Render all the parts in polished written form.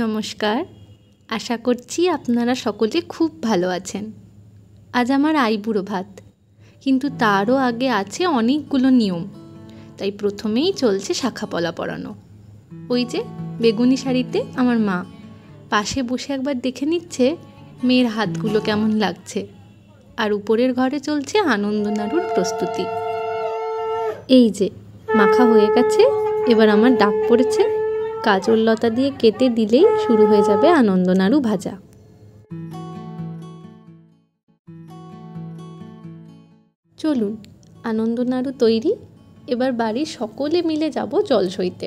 নমস্কার, আশা করছি আপনারা সকলে খুব ভালো আছেন। আজ আমার আইবুড়ো ভাত, কিন্তু তারও আগে আছে অনেকগুলো নিয়ম। তাই প্রথমেই চলছে শাখাপলা পরানো। ওই যে বেগুনি শাড়িতে আমার মা পাশে বসে একবার দেখে নিচ্ছে মেয়ের হাতগুলো কেমন লাগছে। আর উপরের ঘরে চলছে আনন্দ নাড়ুর প্রস্তুতি। এই যে মাখা হয়ে গেছে, এবার আমার ডাক পড়েছে। গাজর লতা দিয়ে কেটে দিলেই শুরু হয়ে যাবে আনন্দ নাড়ু ভাজা। চলুন, আনন্দ নাড়ু তৈরি। এবার বাড়ির সকলে মিলে যাব জল সইতে।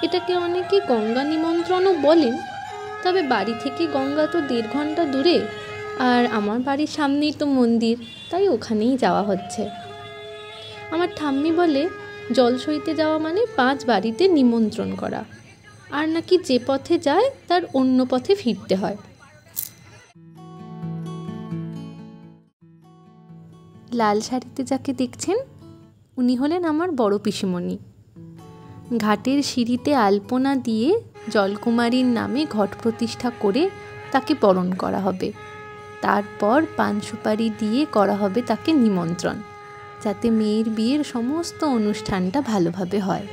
এটাকে অনেকে গঙ্গা নিমন্ত্রণও বলেন, তবে বাড়ি থেকে গঙ্গা তো 1.5 ঘন্টা দূরে, আর আমার বাড়ির সামনেই তো মন্দির, তাই ওখানেই যাওয়া হচ্ছে। আমার ঠাম্মি বলে জল সইতে যাওয়া মানে 5 বাড়িতে নিমন্ত্রণ করা, আর নাকি যে পথে যায় তার অন্য পথে ফিরতে হয়। লাল শাড়িতে যাকে দেখছেন উনি হলেন আমার বড় পিসিমণি। ঘাটের সিঁড়িতে আলপনা দিয়ে জলকুমারীর নামে ঘট প্রতিষ্ঠা করে তাকে বরণ করা হবে। তারপর পান সুপারি দিয়ে করা হবে তাকে নিমন্ত্রণ, যাতে মেয়ের বিয়ের সমস্ত অনুষ্ঠানটা ভালোভাবে হয়।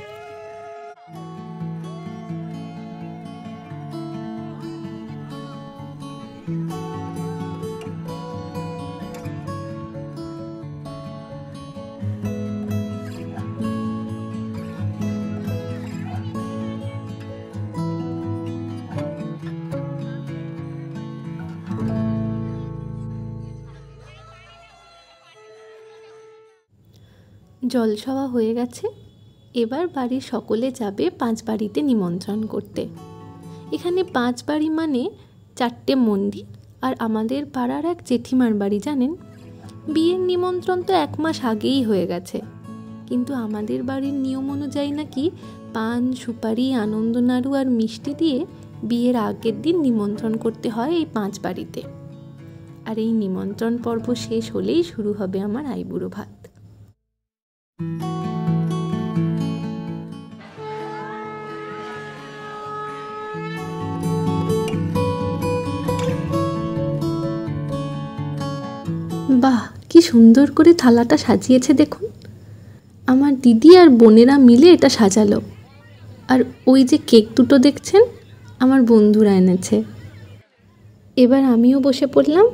জলসওয়া হয়ে গেছে, এবার বাড়ির সকলে যাবে 5 বাড়িতে নিমন্ত্রণ করতে। এখানে 5 বাড়ি মানে 4টে মন্দির আর আমাদের পাড়ার এক জেঠিমার বাড়ি। জানেন, বিয়ের নিমন্ত্রণ তো 1 মাস আগেই হয়ে গেছে, কিন্তু আমাদের বাড়ির নিয়ম অনুযায়ী নাকি পান সুপারি আনন্দ নাড়ু আর মিষ্টি দিয়ে বিয়ের আগের দিন নিমন্ত্রণ করতে হয় এই 5 বাড়িতে। আর এই নিমন্ত্রণ পর্ব শেষ হলেই শুরু হবে আমার আইবুড়ো ভাত। বাহ, কি সুন্দর করে থালাটা সাজিয়েছে দেখুন। আমার দিদি আর বোনেরা মিলে এটা সাজালো। আর ওই যে কেক দুটো দেখছেন, আমার বন্ধুরা এনেছে। এবার আমিও বসে পড়লাম,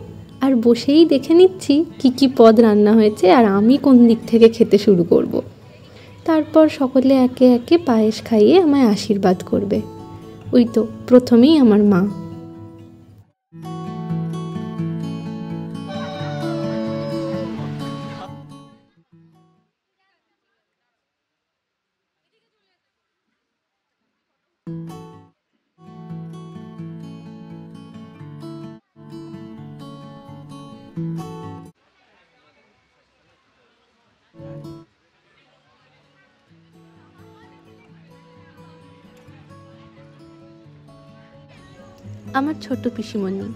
আর বসেই দেখে নিচ্ছি কি কি পদ রান্না হয়েছে আর আমি কোন দিক থেকে খেতে শুরু করব। তারপর সকলে একে একে পায়েস খাইয়ে আমায় আশীর্বাদ করবে। ওই তো প্রথমেই আমার মা। আমার ছোট পিসিমণি,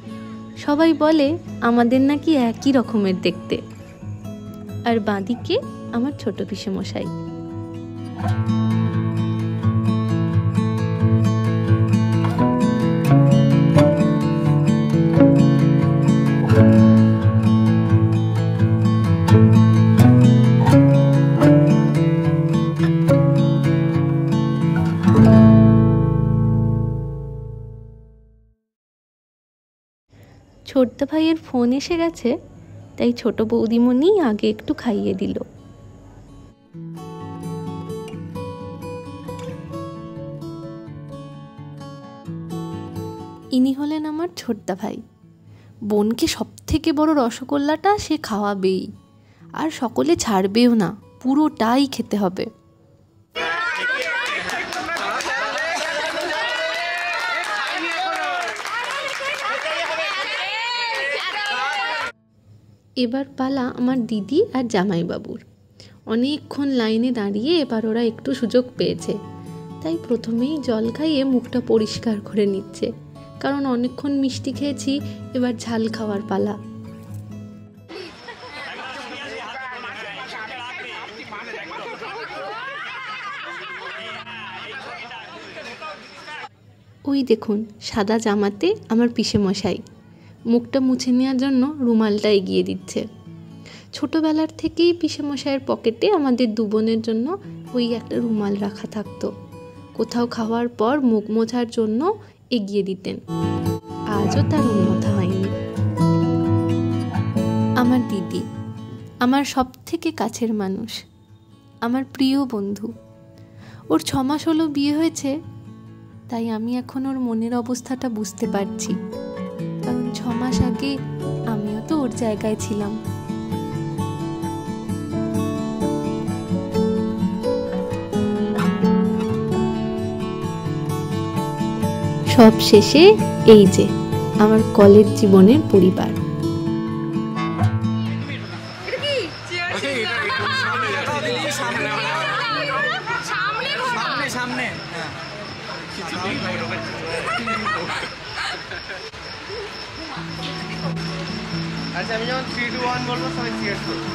সবাই বলে আমাদের নাকি একই রকমের দেখতে। আর বাঁদিকে আমার ছোট পিসেমশাই। ছোটদা ভাইয়ের ফোন এসে গেছে, তাই ছোট বৌদিমণি আগে একটু খাইয়ে দিল। ইনি হলেন আমার ছোটদা ভাই। বোনকে সব থেকে বড় রসগোল্লাটা সে খাওয়াবেই, আর সকলে ছাড়বেও না, পুরোটাই খেতে হবে। এবার পালা আমার দিদি আর জামাইবাবুর। অনেকক্ষণ লাইনে দাঁড়িয়ে এবার ওরা একটু সুযোগ পেয়েছে, তাই প্রথমেই জল খাইয়ে মুখটা পরিষ্কার করে নিচ্ছে, কারণ অনেকক্ষণ মিষ্টি খেয়েছি, এবার ঝাল খাওয়ার পালা। ওই দেখুন সাদা জামাতে আমার পিসেমশাই মুখটা মুছে নেওয়ার জন্য রুমালটা এগিয়ে দিচ্ছে। ছোটোবেলার থেকেই পিসেমশাইয়ের পকেটে আমাদের দু বোনের জন্য ওই একটা রুমাল রাখা থাকতো। কোথাও খাওয়ার পর মুখ মোছার জন্য এগিয়ে দিতেন। আজও তার অন্যথা হয়নি। আমার দিদি আমার সব থেকে কাছের মানুষ, আমার প্রিয় বন্ধু। ওর 6 মাস হলো বিয়ে হয়েছে, তাই আমি এখন ওর মনের অবস্থাটা বুঝতে পারছি। কারণ 6 মাস আগে আমিও তো ওর জায়গায় ছিলাম। সব শেষে এই যে আমার কলেজ জীবনের পরিবার। আচ্ছা, আমি যখন 3, 2, 1 বলবো সবাই চিয়ার্স করবে।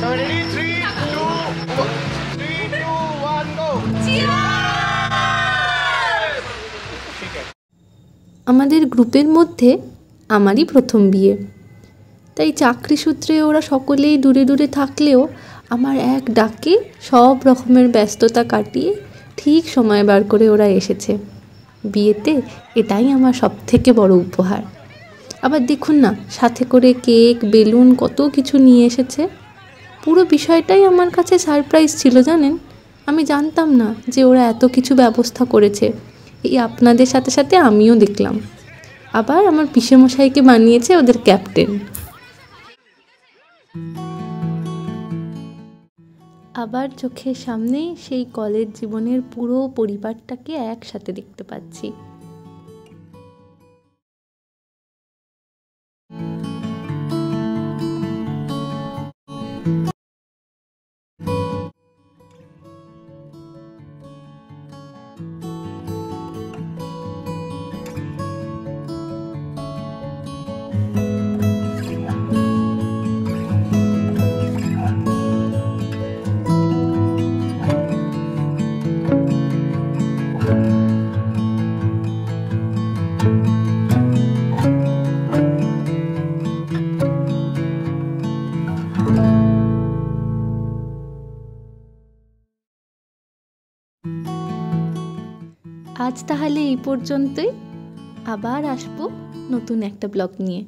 সবাই রেডি? 3, 2, 1 গো। আমাদের গ্রুপের মধ্যে আমারই প্রথম বিয়ে, তাই চাকরি সূত্রে ওরা সকলেই দূরে দূরে থাকলেও আমার এক ডাকে সব রকমের ব্যস্ততা কাটিয়ে ঠিক সময় বার করে ওরা এসেছে বিয়েতে। এটাই আমার সব থেকে বড় উপহার। আবার দেখুন না, সাথে করে কেক, বেলুন, কত কিছু নিয়ে এসেছে। পুরো বিষয়টাই আমার কাছে সারপ্রাইজ ছিল, জানেন। আমি জানতাম না যে ওরা এত কিছু ব্যবস্থা করেছে। এই আপনাদের সাথে সাথে আমিও দেখলাম। আবার আমার পিসেমশাইকে বানিয়েছে ওদের ক্যাপ্টেন। আবার চোখের সামনেই সেই কলেজ জীবনের পুরো পরিবারটাকে একসাথে দেখতে পাচ্ছি। আজ তাহলে এই পর্যন্তই। আবার আসবো নতুন একটা ব্লগ নিয়ে।